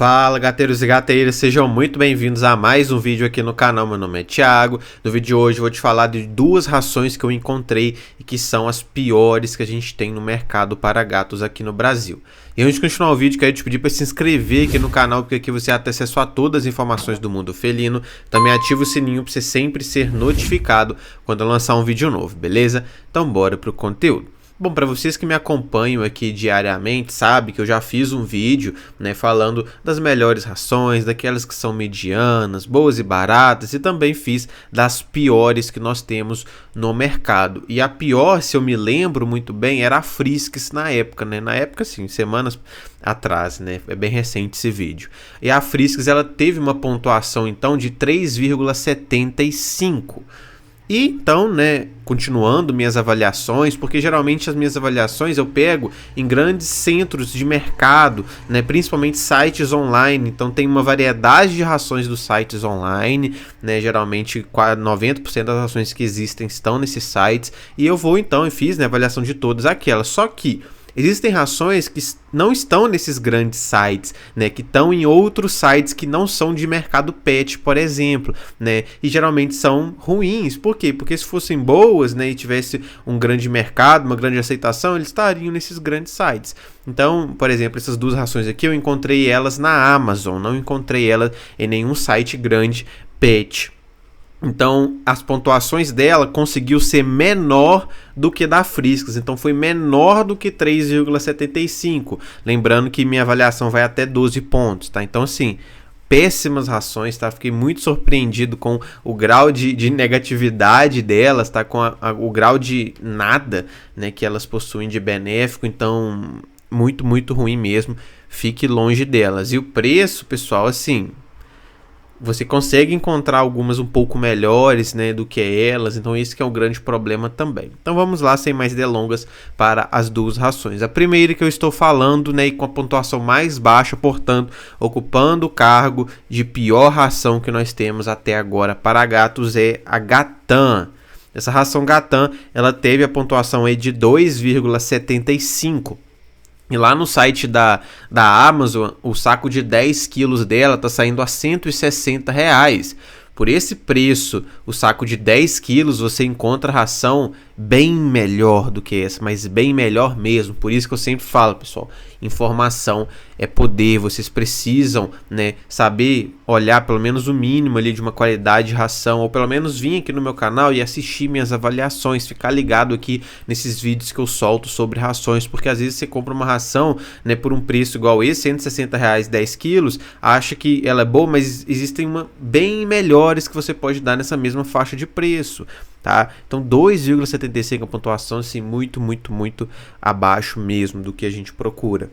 Fala, gateiros e gateiras, sejam muito bem-vindos a mais um vídeo aqui no canal. Meu nome é Thiago. No vídeo de hoje eu vou te falar de duas rações que eu encontrei e que são as piores que a gente tem no mercado para gatos aqui no Brasil. E antes de continuar o vídeo, quero te pedir para se inscrever aqui no canal, porque aqui você vai ter acesso a todas as informações do mundo felino. Também ativa o sininho para você sempre ser notificado quando eu lançar um vídeo novo, beleza? Então bora pro conteúdo. Bom, para vocês que me acompanham aqui diariamente, sabe que eu já fiz um vídeo, falando das melhores rações, daquelas que são medianas, boas e baratas, e também fiz das piores que nós temos no mercado. E a pior, se eu me lembro muito bem, era a Friskies na época, Na época, sim, semanas atrás, É bem recente esse vídeo. E a Friskies, ela teve uma pontuação, então, de 3,75. E então, continuando minhas avaliações, porque geralmente as minhas avaliações eu pego em grandes centros de mercado, principalmente sites online. Então tem uma variedade de rações dos sites online, geralmente 90% das rações que existem estão nesses sites. E eu vou então e fiz a avaliação de todas aquelas, só que existem rações que não estão nesses grandes sites, que estão em outros sites que não são de mercado pet, por exemplo, e geralmente são ruins. Por quê? Porque se fossem boas, e tivesse um grande mercado, uma grande aceitação, eles estariam nesses grandes sites. Então, por exemplo, essas duas rações aqui, eu encontrei elas na Amazon, não encontrei elas em nenhum site grande pet. Então, as pontuações dela conseguiu ser menor do que da Friskies. Então, foi menor do que 3,75. Lembrando que minha avaliação vai até 12 pontos, tá? Então, assim, péssimas rações, tá? Fiquei muito surpreendido com o grau de negatividade delas, tá? Com o grau de nada, que elas possuem de benéfico. Então, muito, muito ruim mesmo. Fique longe delas. E o preço, pessoal, assim, você consegue encontrar algumas um pouco melhores, do que elas, então esse que é um grande problema também. Então vamos lá, sem mais delongas, para as duas rações. A primeira que eu estou falando, e com a pontuação mais baixa, portanto, ocupando o cargo de pior ração que nós temos até agora para gatos, é a Gatan. Essa ração Gatan, ela teve a pontuação aí de 2,75. E lá no site da Amazon, o saco de 10 quilos dela está saindo a R$160. Por esse preço, o saco de 10 quilos, você encontra ração bem melhor do que essa, mas bem melhor mesmo. Por isso que eu sempre falo, pessoal, informação é poder. Vocês precisam, saber olhar pelo menos o mínimo ali de uma qualidade de ração, ou pelo menos vir aqui no meu canal e assistir minhas avaliações, ficar ligado aqui nesses vídeos que eu solto sobre rações, porque às vezes você compra uma ração, por um preço igual esse, R$160, 10 quilos, acha que ela é boa, mas existem bem melhores que você pode dar nessa mesma faixa de preço, tá? Então 2,75 a pontuação, assim, muito, muito, muito abaixo mesmo do que a gente procura.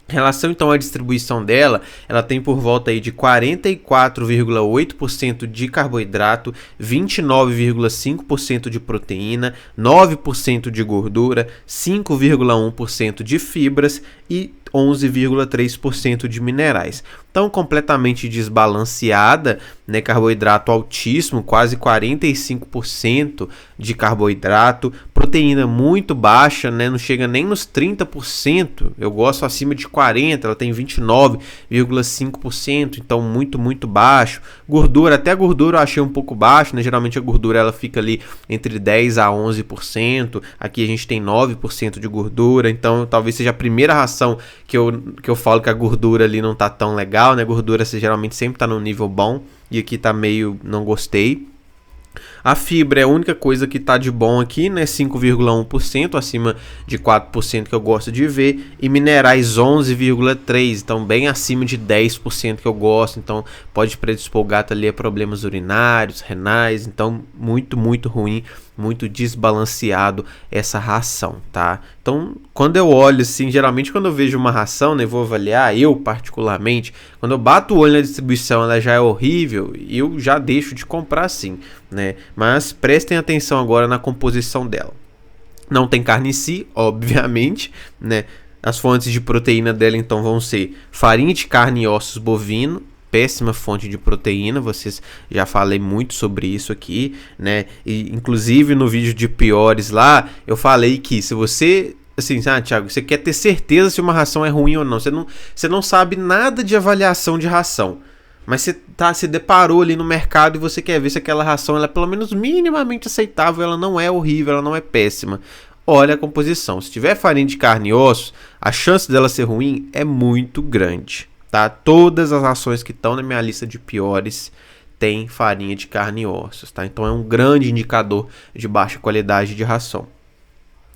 Em relação então à distribuição dela, ela tem por volta aí de 44,8% de carboidrato, 29,5% de proteína, 9% de gordura, 5,1% de fibras e 11,3% de minerais. Então, completamente desbalanceada, carboidrato altíssimo, quase 45% de carboidrato, proteína muito baixa, não chega nem nos 30%, eu gosto acima de 40%, ela tem 29,5%, então muito, muito baixo. Gordura, até a gordura eu achei um pouco baixo, geralmente a gordura ela fica ali entre 10% a 11%, aqui a gente tem 9% de gordura, então talvez seja a primeira ração que eu falo que a gordura ali não tá tão legal, A gordura geralmente sempre tá num nível bom, e aqui tá meio não gostei. A fibra é a única coisa que tá de bom aqui, 5,1%, acima de 4% que eu gosto de ver, e minerais 11,3%, então bem acima de 10% que eu gosto, então pode predispor o gato ali a problemas urinários, renais, então muito, muito ruim, muito desbalanceado essa ração, tá? Então, quando eu olho assim, geralmente quando eu vejo uma ração, vou avaliar, eu particularmente, quando eu bato o olho na distribuição, ela já é horrível, eu já deixo de comprar sim, Mas prestem atenção agora na composição dela. Não tem carne em si, obviamente, As fontes de proteína dela então vão ser farinha de carne e ossos bovino, péssima fonte de proteína, vocês já falei muito sobre isso aqui, E inclusive no vídeo de piores lá, eu falei que se você assim, Thiago, você quer ter certeza se uma ração é ruim ou não. Você não sabe nada de avaliação de ração. Mas você se deparou ali no mercado e você quer ver se aquela ração ela é pelo menos minimamente aceitável, ela não é horrível, ela não é péssima. Olha a composição. Se tiver farinha de carne e ossos, a chance dela ser ruim é muito grande, tá? Todas as rações que estão na minha lista de piores têm farinha de carne e ossos, tá? Então é um grande indicador de baixa qualidade de ração.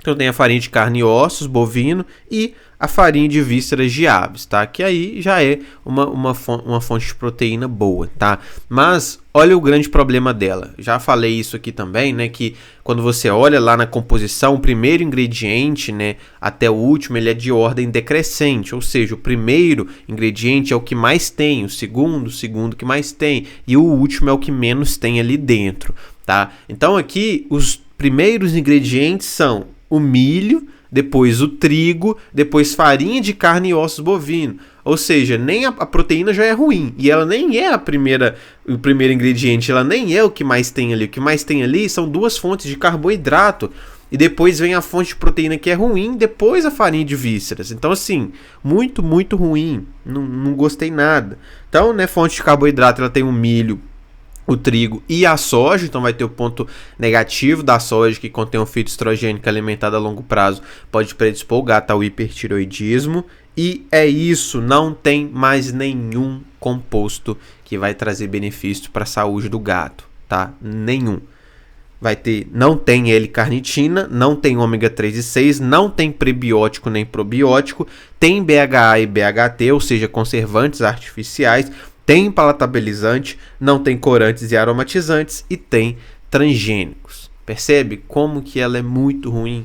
Então tem a farinha de carne e ossos, bovino, e a farinha de vísceras de aves, tá? Que aí já é uma fonte de proteína boa, tá? Mas olha o grande problema dela. Já falei isso aqui também, né? Que quando você olha lá na composição, o primeiro ingrediente, né? Até o último, ele é de ordem decrescente. Ou seja, o primeiro ingrediente é o que mais tem, o segundo que mais tem, e o último é o que menos tem ali dentro, tá? Então aqui, os primeiros ingredientes são o milho, depois o trigo, depois farinha de carne e ossos bovino. Ou seja, nem a proteína já é ruim. E ela nem é o primeiro ingrediente, ela nem é o que mais tem ali. O que mais tem ali são duas fontes de carboidrato. E depois vem a fonte de proteína que é ruim, depois a farinha de vísceras. Então, assim, muito, muito ruim. Não gostei nada. Então, né, fonte de carboidrato, ela tem o milho, o trigo e a soja, então vai ter o ponto negativo da soja, que contém um fitoestrogênico alimentado a longo prazo, pode predispor o gato ao hipertiroidismo. E é isso, não tem mais nenhum composto que vai trazer benefício para a saúde do gato, tá? Nenhum. Não tem L-carnitina, não tem ômega 3 e 6, não tem prebiótico nem probiótico, tem BHA e BHT, ou seja, conservantes artificiais, tem palatabilizante, não tem corantes e aromatizantes e tem transgênicos. Percebe como que ela é muito ruim?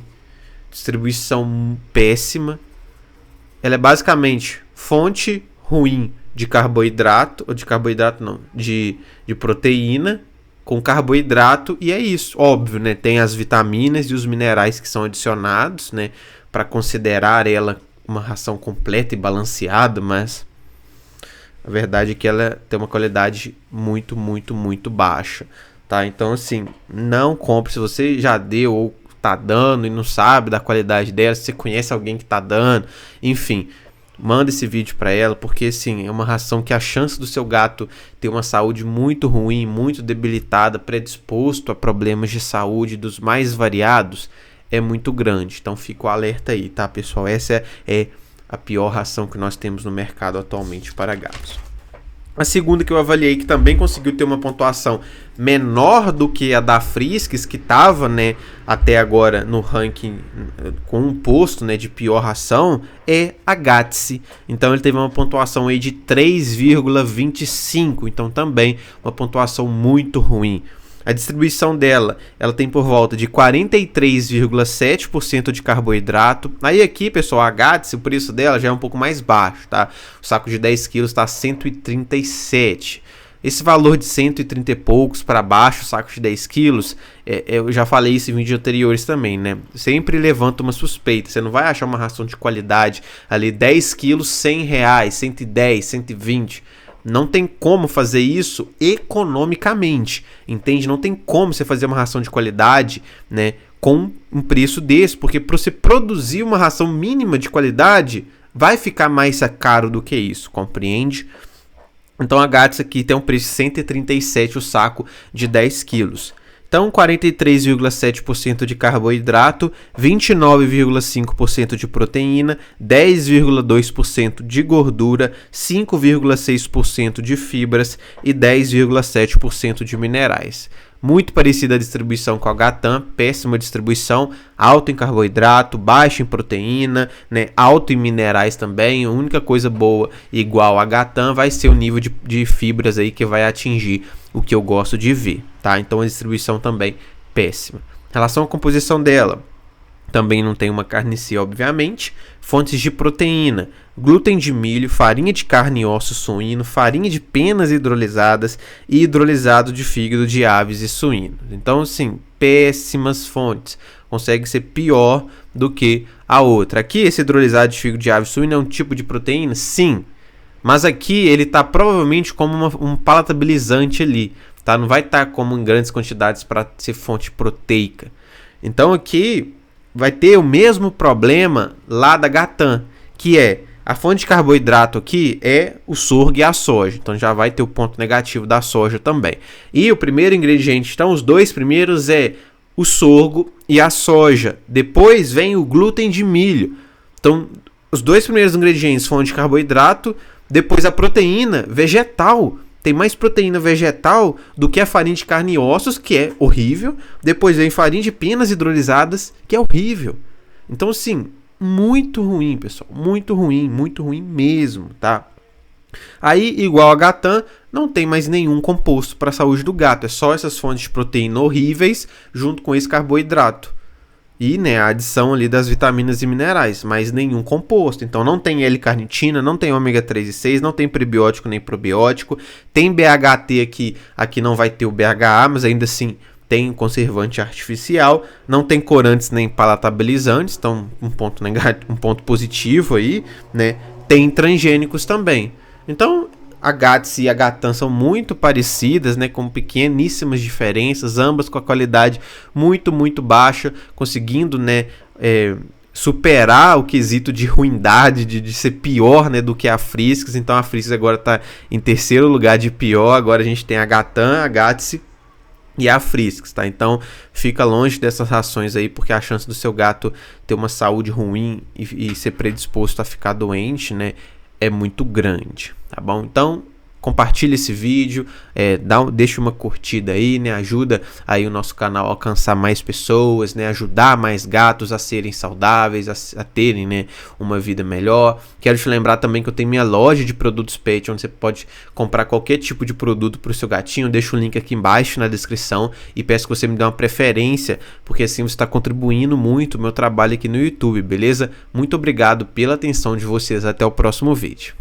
Distribuição péssima. Ela é basicamente fonte ruim de carboidrato, ou de carboidrato não, de proteína com carboidrato, e é isso. Óbvio, né? Tem as vitaminas e os minerais que são adicionados, né, para considerar ela uma ração completa e balanceada, mas a verdade é que ela tem uma qualidade muito, muito, muito baixa, tá? Então, assim, não compre. Se você já deu ou tá dando e não sabe da qualidade dela, se você conhece alguém que tá dando, enfim, manda esse vídeo para ela, porque, assim, é uma ração que a chance do seu gato ter uma saúde muito ruim, muito debilitada, predisposto a problemas de saúde dos mais variados, é muito grande. Então, fica o alerta aí, tá, pessoal? Essa é a pior ração que nós temos no mercado atualmente para gatos. A segunda que eu avaliei, que também conseguiu ter uma pontuação menor do que a da Friskies, que estava, né, até agora no ranking com um posto, né, de pior ração, é a Gatse. Então ele teve uma pontuação aí de 3,25, então também uma pontuação muito ruim. A distribuição dela, ela tem por volta de 43,7% de carboidrato. Aí aqui, pessoal, a Gatse, o preço dela já é um pouco mais baixo, tá? O saco de 10 kg está 137. Esse valor de 130 e poucos para baixo, o saco de 10 quilos, eu já falei isso em vídeos anteriores também, né? Sempre levanta uma suspeita. Você não vai achar uma ração de qualidade ali, 10 quilos, R$100, 110, 120. Não tem como fazer isso economicamente, entende? Não tem como você fazer uma ração de qualidade, né, com um preço desse, porque para você produzir uma ração mínima de qualidade, vai ficar mais caro do que isso, compreende? Então a Gatse aqui tem um preço de 137 o saco de 10 quilos. Então 43,7% de carboidrato, 29,5% de proteína, 10,2% de gordura, 5,6% de fibras e 10,7% de minerais. Muito parecida a distribuição com a Gatam, péssima distribuição, alto em carboidrato, baixo em proteína, né, alto em minerais também. A única coisa boa igual a Gatam vai ser o nível de fibras aí que vai atingir o que eu gosto de ver, tá? Então a distribuição também péssima. Em relação à composição dela, também não tem uma carniça, obviamente. Fontes de proteína: glúten de milho, farinha de carne e osso suíno, farinha de penas hidrolisadas e hidrolisado de fígado de aves e suínos. Então, assim, péssimas fontes. Consegue ser pior do que a outra. Aqui, esse hidrolisado de fígado de aves e suíno é um tipo de proteína? Sim. Mas aqui ele está provavelmente como um palatabilizante ali, tá? Não vai estar como em grandes quantidades para ser fonte proteica. Então aqui vai ter o mesmo problema lá da Gatan, que é a fonte de carboidrato aqui é o sorgo e a soja. Então já vai ter o ponto negativo da soja também. E o primeiro ingrediente, então os dois primeiros é o sorgo e a soja. Depois vem o glúten de milho. Então os dois primeiros ingredientes, fonte de carboidrato, depois a proteína vegetal. Tem mais proteína vegetal do que a farinha de carne e ossos, que é horrível. Depois vem farinha de penas hidrolisadas, que é horrível. Então, assim, muito ruim, pessoal. Muito ruim mesmo, tá? Aí, igual a Gatan, não tem mais nenhum composto para a saúde do gato. É só essas fontes de proteína horríveis junto com esse carboidrato. E, né, a adição ali das vitaminas e minerais, mas nenhum composto. Então não tem L-carnitina, não tem ômega 3 e 6, não tem prebiótico nem probiótico. Tem BHT aqui não vai ter o BHA, mas ainda assim tem conservante artificial. Não tem corantes nem palatabilizantes, então um ponto positivo aí, né? Tem transgênicos também. Então a Gats e a Gatan são muito parecidas, né, com pequeníssimas diferenças, ambas com a qualidade muito baixa, conseguindo, né, superar o quesito de ruindade, de ser pior, né, do que a Friskies. Então a Friskies agora está em terceiro lugar de pior. Agora a gente tem a Gatan, a Gats e a Friskies, tá? Então fica longe dessas rações aí, porque a chance do seu gato ter uma saúde ruim e ser predisposto a ficar doente, né, é muito grande, tá bom? Então compartilha esse vídeo, deixa uma curtida aí, né? Ajuda aí o nosso canal a alcançar mais pessoas, né? Ajudar mais gatos a serem saudáveis, a terem, né, uma vida melhor. Quero te lembrar também que eu tenho minha loja de produtos pet, onde você pode comprar qualquer tipo de produto para o seu gatinho. Deixa o link aqui embaixo na descrição e peço que você me dê uma preferência, porque assim você está contribuindo muito o meu trabalho aqui no YouTube, beleza? Muito obrigado pela atenção de vocês. Até o próximo vídeo.